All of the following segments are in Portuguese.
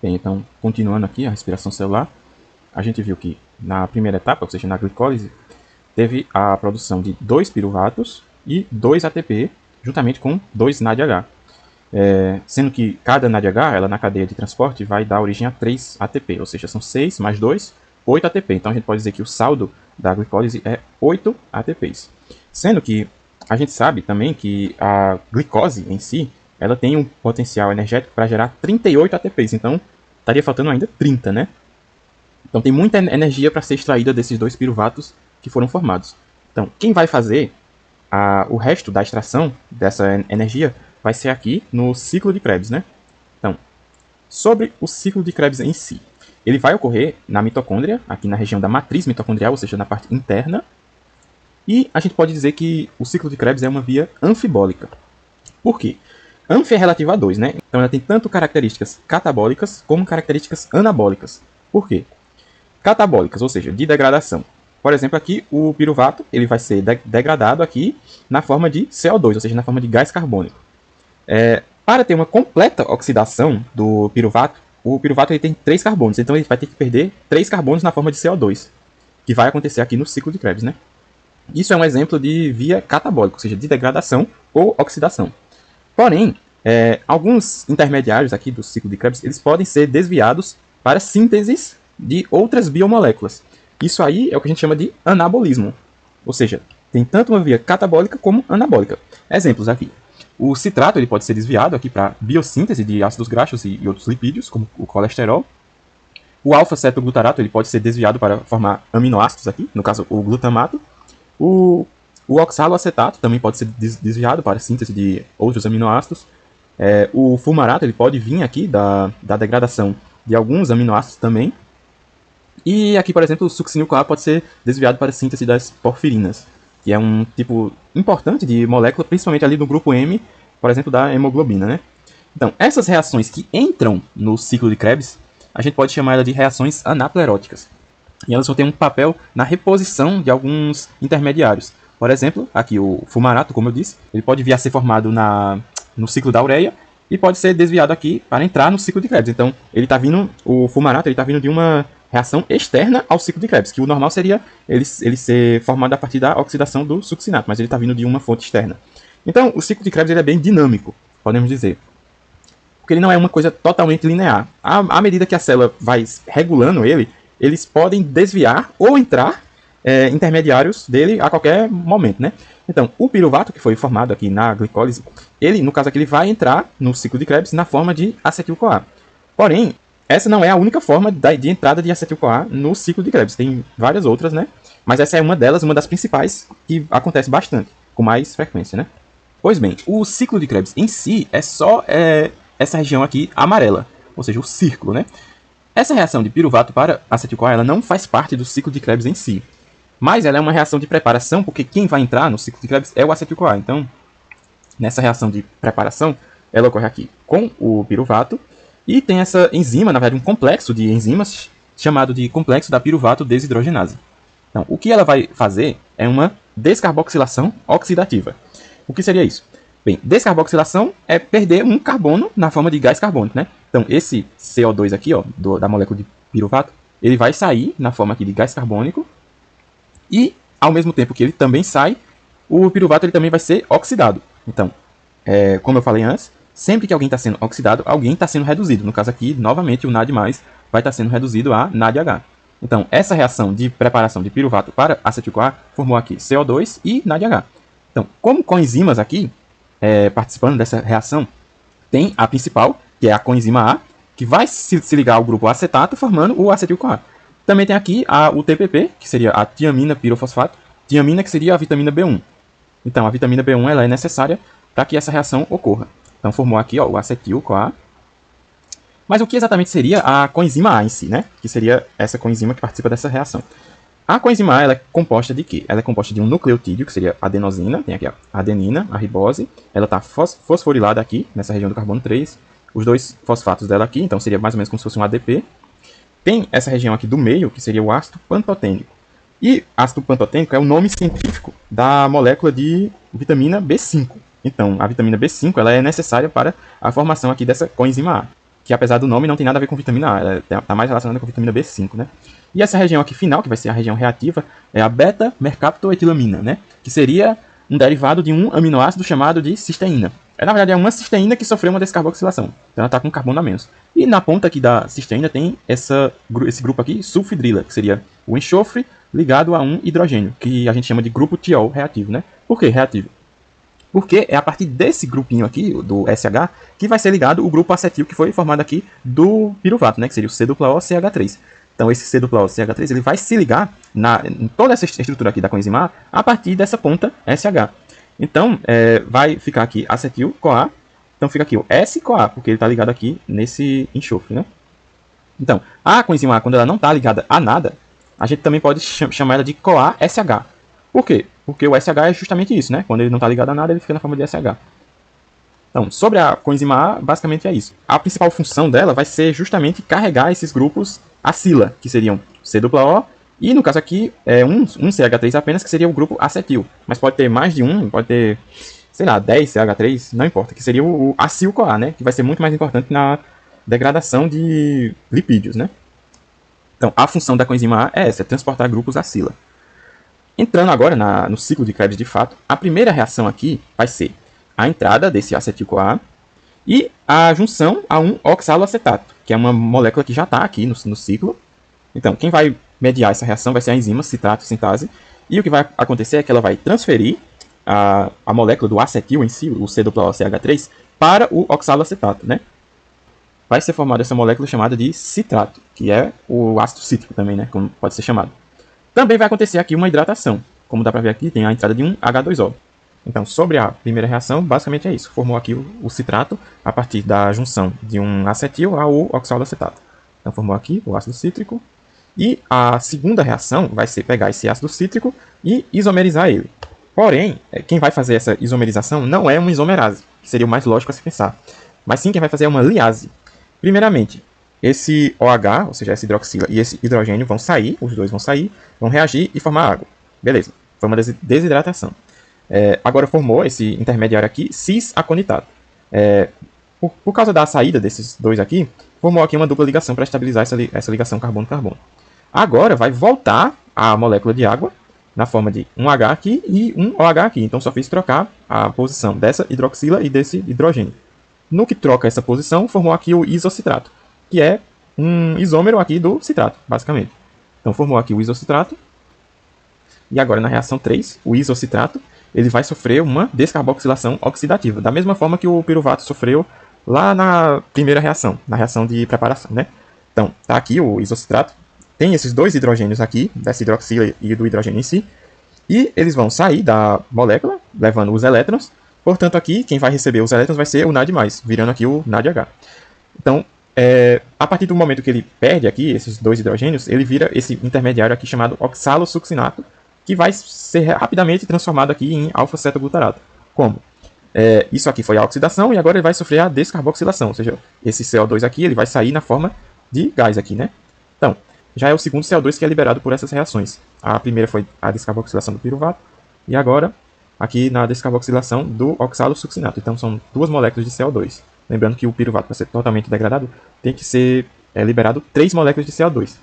Bem, então, continuando aqui a respiração celular, a gente viu que na primeira etapa, ou seja, na glicólise, teve a produção de 2 piruvatos e 2 ATP, juntamente com 2 NADH. Sendo que cada NADH, ela na cadeia de transporte, vai dar origem a 3 ATP, ou seja, são 6 mais 2, 8 ATP. Então a gente pode dizer que o saldo da glicólise é 8 ATPs. Sendo que a gente sabe também que a glicose em si, ela tem um potencial energético para gerar 38 ATPs, então estaria faltando ainda 30, né? Então tem muita energia para ser extraída desses 2 piruvatos que foram formados. Então, quem vai fazer o resto da extração dessa energia vai ser aqui no ciclo de Krebs, né? Então, sobre o ciclo de Krebs em si, ele vai ocorrer na mitocôndria, aqui na região da matriz mitocondrial, ou seja, na parte interna. E a gente pode dizer que o ciclo de Krebs é uma via anfibólica. Por quê? Anfi é relativa a 2, né? Então ela tem tanto características catabólicas como características anabólicas. Por quê? Catabólicas, ou seja, de degradação. Por exemplo, aqui o piruvato ele vai ser degradado aqui na forma de CO2, ou seja, na forma de gás carbônico. Para ter uma completa oxidação do piruvato, o piruvato ele tem 3 carbonos, então ele vai ter que perder 3 carbonos na forma de CO2, que vai acontecer aqui no ciclo de Krebs, né? Isso é um exemplo de via catabólica, ou seja, de degradação ou oxidação. Porém, alguns intermediários aqui do ciclo de Krebs, eles podem ser desviados para sínteses de outras biomoléculas. Isso aí é o que a gente chama de anabolismo. Ou seja, tem tanto uma via catabólica como anabólica. Exemplos aqui. O citrato ele pode ser desviado aqui para biossíntese de ácidos graxos e outros lipídios, como o colesterol. O alfa-cetoglutarato ele pode ser desviado para formar aminoácidos aqui, no caso o glutamato. O oxaloacetato também pode ser desviado para a síntese de outros aminoácidos. O fumarato ele pode vir aqui da degradação de alguns aminoácidos também. E aqui, por exemplo, o succinil-CoA pode ser desviado para a síntese das porfirinas, que é um tipo importante de molécula, principalmente ali no grupo M, por exemplo, da hemoglobina, né? Então, essas reações que entram no ciclo de Krebs, a gente pode chamar elas de reações anapleróticas. E elas vão ter um papel na reposição de alguns intermediários. Por exemplo, aqui o fumarato, como eu disse, ele pode vir a ser formado no ciclo da ureia e pode ser desviado aqui para entrar no ciclo de Krebs. Então, o fumarato está vindo de uma reação externa ao ciclo de Krebs, que o normal seria ele ser formado a partir da oxidação do succinato, mas ele está vindo de uma fonte externa. Então, o ciclo de Krebs ele é bem dinâmico, podemos dizer. Porque ele não é uma coisa totalmente linear. À medida que a célula vai regulando ele, eles podem desviar ou entrar intermediários dele a qualquer momento, né? Então, o piruvato, que foi formado aqui na glicólise, ele, no caso aqui, ele vai entrar no ciclo de Krebs na forma de acetil-CoA. Porém, essa não é a única forma de entrada de acetil-CoA no ciclo de Krebs. Tem várias outras, né? Mas essa é uma delas, uma das principais, que acontece bastante, com mais frequência, né? Pois bem, o ciclo de Krebs em si é só essa região aqui amarela, ou seja, o círculo, né? Essa reação de piruvato para acetil-CoA ela não faz parte do ciclo de Krebs em si. Mas ela é uma reação de preparação, porque quem vai entrar no ciclo de Krebs é o acetil-CoA. Então, nessa reação de preparação, ela ocorre aqui com o piruvato. E tem essa enzima, na verdade um complexo de enzimas, chamado de complexo da piruvato desidrogenase. Então, o que ela vai fazer é uma descarboxilação oxidativa. O que seria isso? Bem, descarboxilação é perder um carbono na forma de gás carbônico, né? Então, esse CO2 aqui, ó, da molécula de piruvato, ele vai sair na forma aqui de gás carbônico. E, ao mesmo tempo que ele também sai, o piruvato ele também vai ser oxidado. Então, como eu falei antes, sempre que alguém está sendo oxidado, alguém está sendo reduzido. No caso aqui, novamente, o NAD+, vai estar sendo reduzido a NADH. Então, essa reação de preparação de piruvato para acetil-CoA formou aqui CO2 e NADH. Então, como coenzimas aqui, participando dessa reação, tem a principal, que é a coenzima A, que vai se ligar ao grupo acetato, formando o acetil-CoA. Também tem aqui o TPP, que seria a tiamina pirofosfato, tiamina que seria a vitamina B1. Então, a vitamina B1 ela é necessária para que essa reação ocorra. Então, formou aqui ó, o acetil-CoA. Mas o que exatamente seria a coenzima A em si, né? Que seria essa coenzima que participa dessa reação. A coenzima A ela é composta de quê? Ela é composta de um nucleotídeo, que seria a adenosina, tem aqui a adenina, a ribose. Ela está fosforilada aqui, nessa região do carbono 3. Os dois fosfatos dela aqui, então seria mais ou menos como se fosse um ADP. Tem essa região aqui do meio, que seria o ácido pantotênico. E ácido pantotênico é o nome científico da molécula de vitamina B5. Então, a vitamina B5 ela é necessária para a formação aqui dessa coenzima A. que apesar do nome não tem nada a ver com vitamina A, está mais relacionada com vitamina B5, né? E essa região aqui final, que vai ser a região reativa, é a beta-mercaptoetilamina, né? Que seria um derivado de um aminoácido chamado de cisteína. Na verdade, é uma cisteína que sofreu uma descarboxilação. Então ela está com carbono a menos. E na ponta aqui da cisteína tem esse grupo aqui, sulfidrila, que seria o enxofre ligado a um hidrogênio, que a gente chama de grupo tiol reativo, né? Por que reativo? Porque é a partir desse grupinho aqui, do SH, que vai ser ligado o grupo acetil que foi formado aqui do piruvato, né? Que seria o C-OCH3. Então esse C-OCH3 ele vai se ligar em toda essa estrutura aqui da coenzima A partir dessa ponta SH. Então vai ficar aqui acetil-CoA. Então fica aqui o S-CoA, porque ele está ligado aqui nesse enxofre, né? Então, a coenzima A, quando ela não está ligada a nada, a gente também pode chamar ela de CoA-SH. Por quê? Porque o SH é justamente isso, né? Quando ele não está ligado a nada, ele fica na forma de SH. Então, sobre a coenzima A, basicamente é isso. A principal função dela vai ser justamente carregar esses grupos acila, que seriam C-O, e no caso aqui é um CH3 apenas, que seria o grupo acetil. Mas pode ter mais de um, pode ter, sei lá, 10 CH3, não importa, que seria o acil-CoA, né? Que vai ser muito mais importante na degradação de lipídios, né? Então, a função da coenzima A é essa, é transportar grupos acila. Entrando agora no ciclo de Krebs de fato, a primeira reação aqui vai ser a entrada desse acetil-CoA e a junção a um oxaloacetato, que é uma molécula que já está aqui no ciclo. Então, quem vai mediar essa reação vai ser a enzima citrato-sintase, e o que vai acontecer é que ela vai transferir a molécula do acetil em si, o C-OCH3, para o oxaloacetato, né? Vai ser formada essa molécula chamada de citrato, que é o ácido cítrico também, né? Como pode ser chamado. Também vai acontecer aqui uma hidratação. Como dá para ver aqui, tem a entrada de um H2O. Então, sobre a primeira reação, basicamente é isso. Formou aqui o citrato a partir da junção de um acetil ao oxaloacetato. Então, formou aqui o ácido cítrico. E a segunda reação vai ser pegar esse ácido cítrico e isomerizar ele. Porém, quem vai fazer essa isomerização não é uma isomerase, que seria o mais lógico a se pensar. Mas sim quem vai fazer é uma liase. Primeiramente, esse OH, ou seja, essa hidroxila e esse hidrogênio vão sair, os dois vão sair, vão reagir e formar água. Beleza, foi uma desidratação. Agora formou esse intermediário aqui, cis-aconitato. Por causa da saída desses dois aqui, formou aqui uma dupla ligação para estabilizar essa ligação carbono-carbono. Agora vai voltar a molécula de água na forma de um H aqui e um OH aqui. Então só fiz trocar a posição dessa hidroxila e desse hidrogênio. No que troca essa posição, formou aqui o isocitrato, que é um isômero aqui do citrato, basicamente. Então formou aqui o isocitrato. E agora na reação 3, o isocitrato, ele vai sofrer uma descarboxilação oxidativa, da mesma forma que o piruvato sofreu lá na primeira reação, na reação de preparação, né? Então, tá aqui o isocitrato, tem esses dois hidrogênios aqui, dessa hidroxila e do hidrogênio em si, e eles vão sair da molécula, levando os elétrons. Portanto, aqui, quem vai receber os elétrons vai ser o NAD+, virando aqui o NADH. Então, a partir do momento que ele perde aqui esses dois hidrogênios, ele vira esse intermediário aqui chamado oxalosuccinato, que vai ser rapidamente transformado aqui em alfa-cetoglutarato. Como? Isso aqui foi a oxidação e agora ele vai sofrer a descarboxilação, ou seja, esse CO2 aqui ele vai sair na forma de gás aqui, né? Então, já é o segundo CO2 que é liberado por essas reações. A primeira foi a descarboxilação do piruvato e agora aqui na descarboxilação do oxalosuccinato. Então são duas moléculas de CO2. Lembrando que o piruvato, para ser totalmente degradado, tem que ser liberado 3 moléculas de CO2.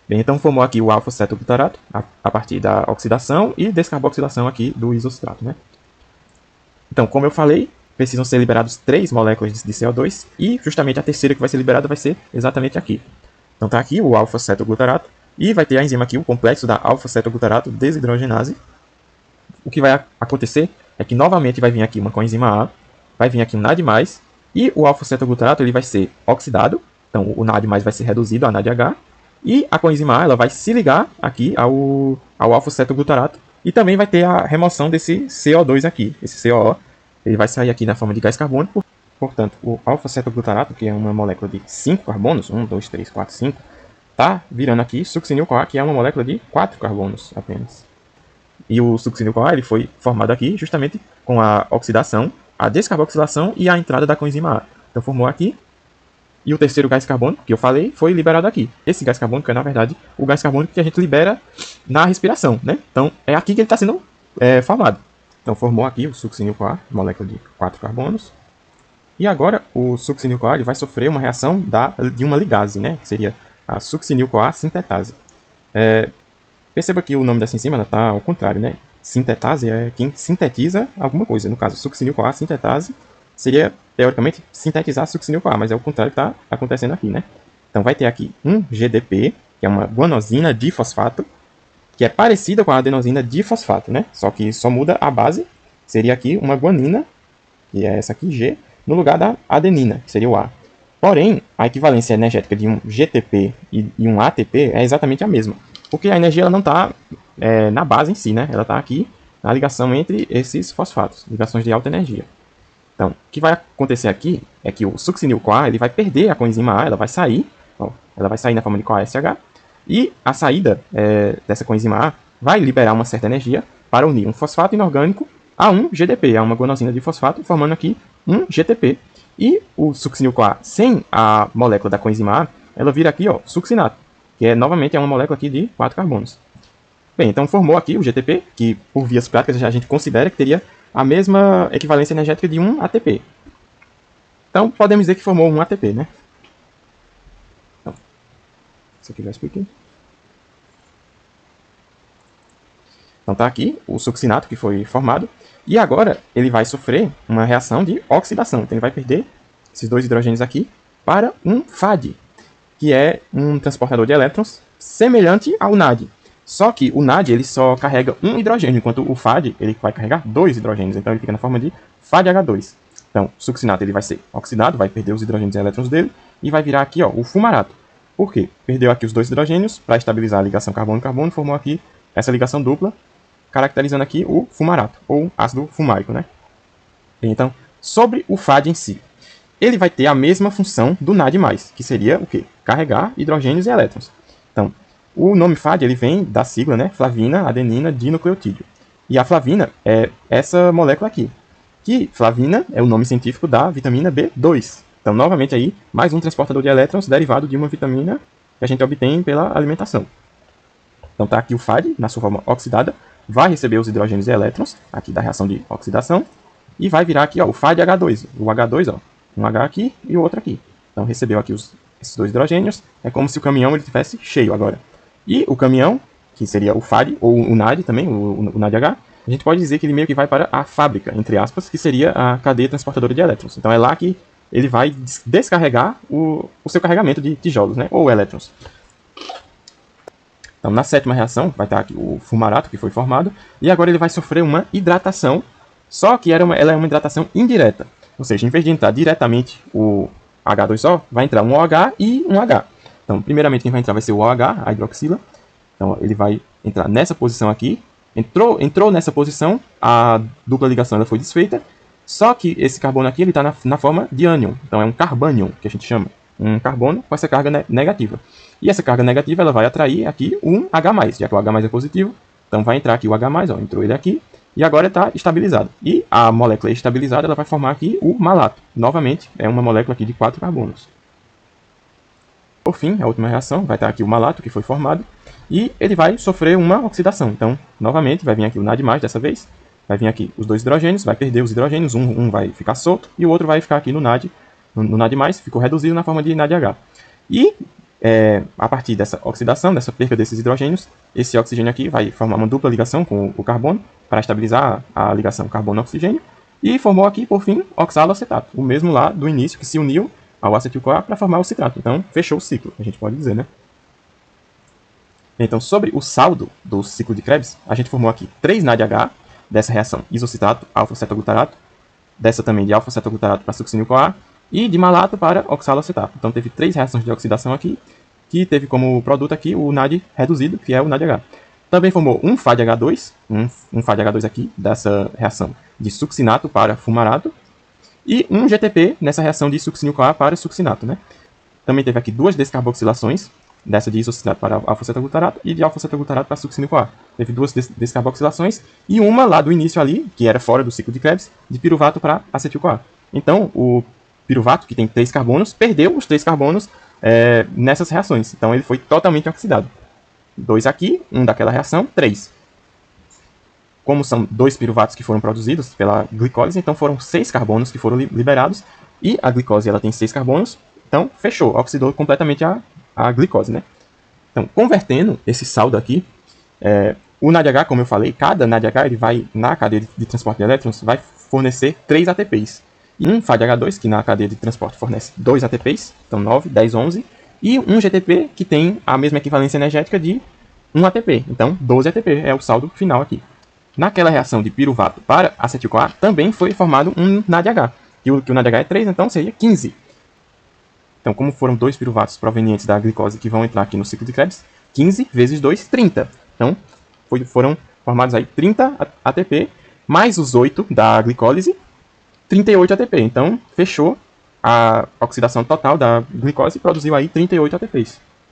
Bem, então formou aqui o alfa-cetoglutarato a partir da oxidação e descarboxilação aqui do isocitrato, né? Então, como eu falei, precisam ser liberados 3 moléculas de CO2 e justamente a terceira que vai ser liberada vai ser exatamente aqui. Então tá aqui o alfa-cetoglutarato e vai ter a enzima aqui, o complexo da alfa-cetoglutarato desidrogenase. O que vai acontecer é que novamente vai vir aqui uma coenzima A, vai vir aqui um NAD+, e o alfa-cetoglutarato ele vai ser oxidado, então o NAD+, vai ser reduzido a NADH, e a coenzima A ela vai se ligar aqui ao alfa-cetoglutarato, e também vai ter a remoção desse CO2 aqui, esse COO, ele vai sair aqui na forma de gás carbônico. Portanto, o alfa-cetoglutarato, que é uma molécula de 5 carbonos, 1, 2, 3, 4, 5, está virando aqui succinil-CoA, que é uma molécula de 4 carbonos apenas. E o succinil-CoA ele foi formado aqui justamente com a oxidação, a descarboxilação e a entrada da coenzima A. Então formou aqui. E o terceiro gás carbônico, que eu falei, foi liberado aqui. Esse gás carbônico é, na verdade, o gás carbônico que a gente libera na respiração, né? Então é aqui que ele está sendo formado. Então formou aqui o succinil-CoA, molécula de 4 carbonos. E agora o succinil-CoA vai sofrer uma reação de uma ligase, né? Que seria a succinil-CoA sintetase. Perceba que o nome dessa enzima está ao contrário, né? Sintetase é quem sintetiza alguma coisa. No caso, succinil-CoA sintetase seria, teoricamente, sintetizar succinil-CoA, mas é o contrário que está acontecendo aqui, né? Então vai ter aqui um GDP, que é uma guanosina difosfato, que é parecida com a adenosina difosfato, né? Só que só muda a base. Seria aqui uma guanina, que é essa aqui, G, no lugar da adenina, que seria o A. Porém, a equivalência energética de um GTP e um ATP é exatamente a mesma. Porque a energia ela não está na base em si, né? Ela está aqui na ligação entre esses fosfatos, ligações de alta energia. Então, o que vai acontecer aqui é que o succinil-CoA ele vai perder a coenzima A, ela vai sair, ó, ela vai sair na forma de CoASH, e a saída dessa coenzima A vai liberar uma certa energia para unir um fosfato inorgânico a um GDP, a uma guanosina de fosfato, formando aqui um GTP. E o succinil-CoA sem a molécula da coenzima A, ela vira aqui, ó, succinato, que novamente é uma molécula aqui de 4 carbonos. Bem, então formou aqui o GTP, que por vias práticas a gente considera que teria a mesma equivalência energética de um ATP. Então podemos dizer que formou um ATP, né? Então, isso aqui já expliquei. Então tá aqui o succinato que foi formado. E agora ele vai sofrer uma reação de oxidação. Então ele vai perder esses dois hidrogênios aqui para um FAD, que é um transportador de elétrons semelhante ao NAD. Só que o NAD ele só carrega um hidrogênio, enquanto o FAD ele vai carregar dois hidrogênios. Então ele fica na forma de FADH2. Então o succinato ele vai ser oxidado, vai perder os hidrogênios e elétrons dele e vai virar aqui, ó, o fumarato. Por quê? Perdeu aqui os dois hidrogênios para estabilizar a ligação carbono-carbono, formou aqui essa ligação dupla, caracterizando aqui o fumarato, ou ácido fumárico, né? Então, sobre o FAD em si, ele vai ter a mesma função do NAD+, que seria o quê? Carregar hidrogênios e elétrons. Então, o nome FAD ele vem da sigla, né? Flavina, adenina, dinucleotídeo. E a flavina é essa molécula aqui, que flavina é o nome científico da vitamina B2. Então, novamente aí, mais um transportador de elétrons derivado de uma vitamina que a gente obtém pela alimentação. Então, está aqui o FAD, na sua forma oxidada, vai receber os hidrogênios e elétrons, aqui da reação de oxidação, e vai virar aqui, ó, o FADH2. O H2, ó, um H aqui e o outro aqui. Então recebeu aqui esses dois hidrogênios, é como se o caminhão ele estivesse cheio agora. E o caminhão, que seria o FAD, ou o NAD também, o NADH, a gente pode dizer que ele meio que vai para a fábrica, entre aspas, que seria a cadeia transportadora de elétrons. Então é lá que ele vai descarregar o seu carregamento de tijolos, né, ou elétrons. Então, na sétima reação, vai estar aqui o fumarato que foi formado, e agora ele vai sofrer uma hidratação, só que ela é uma hidratação indireta. Ou seja, em vez de entrar diretamente o H2O, vai entrar um OH e um H. Então, primeiramente, quem vai entrar vai ser o OH, a hidroxila. Então, ele vai entrar nessa posição aqui. Entrou nessa posição, a dupla ligação ela foi desfeita, só que esse carbono aqui está na forma de ânion. Então, é um carbânion, que a gente chama. Um carbono com essa carga negativa. E essa carga negativa ela vai atrair aqui um H+, já que o H+ é positivo. Então vai entrar aqui o H+, ó, entrou ele aqui, e agora está estabilizado. E a molécula estabilizada ela vai formar aqui o malato. Novamente, é uma molécula aqui de 4 carbonos. Por fim, a última reação, vai estar aqui o malato que foi formado, e ele vai sofrer uma oxidação. Então, novamente, vai vir aqui o NAD+, dessa vez, vai vir aqui os dois hidrogênios, vai perder os hidrogênios, um vai ficar solto, e o outro vai ficar aqui no NAD, ficou reduzido na forma de NADH. E a partir dessa oxidação, dessa perda desses hidrogênios, esse oxigênio aqui vai formar uma dupla ligação com o carbono para estabilizar a ligação carbono-oxigênio e formou aqui, por fim, oxaloacetato, o mesmo lá do início que se uniu ao acetil-CoA para formar o citrato. Então, fechou o ciclo, a gente pode dizer, né? Então, sobre o saldo do ciclo de Krebs, a gente formou aqui 3 NADH dessa reação isocitrato, alfa-cetoglutarato, dessa também de alfa-cetoglutarato para succinil-CoA, e de malato para oxaloacetato. Então teve 3 reações de oxidação aqui, que teve como produto aqui o NAD reduzido, que é o NADH. Também formou um FADH2, um FADH2 aqui, dessa reação de succinato para fumarato, e um GTP nessa reação de succinil-CoA para succinato, né? Também teve aqui 2 descarboxilações, dessa de isocitrato para alfa-cetoglutarato e de alfa-cetoglutarato para succinil-CoA. Teve 2 descarboxilações e uma lá do início ali, que era fora do ciclo de Krebs, de piruvato para acetil-CoA. Então, o piruvato, que tem 3 carbonos, perdeu os 3 carbonos nessas reações. Então ele foi totalmente oxidado. 2 aqui, um daquela reação, 3. Como são 2 piruvatos que foram produzidos pela glicólise, então foram 6 carbonos que foram liberados E a glicose ela tem 6 carbonos, então fechou, oxidou completamente a glicose, né? Então, convertendo esse saldo aqui, o NADH, como eu falei, cada NADH ele vai, na cadeia de transporte de elétrons, vai fornecer 3 ATPs. E um FADH2, que na cadeia de transporte fornece 2 ATPs, então 9, 10, 11. E um GTP, que tem a mesma equivalência energética de 1 ATP. Então, 12 ATP é o saldo final aqui. Naquela reação de piruvato para acetil-CoA, também foi formado um NADH. Que o NADH é 3, então seria 15. Então, como foram 2 piruvatos provenientes da glicose que vão entrar aqui no ciclo de Krebs, 15 vezes 2, 30. Então, foram formados aí 30 ATP, mais os 8 da glicólise, 38 ATP. Então, fechou a oxidação total da glicose e produziu aí 38 ATPs.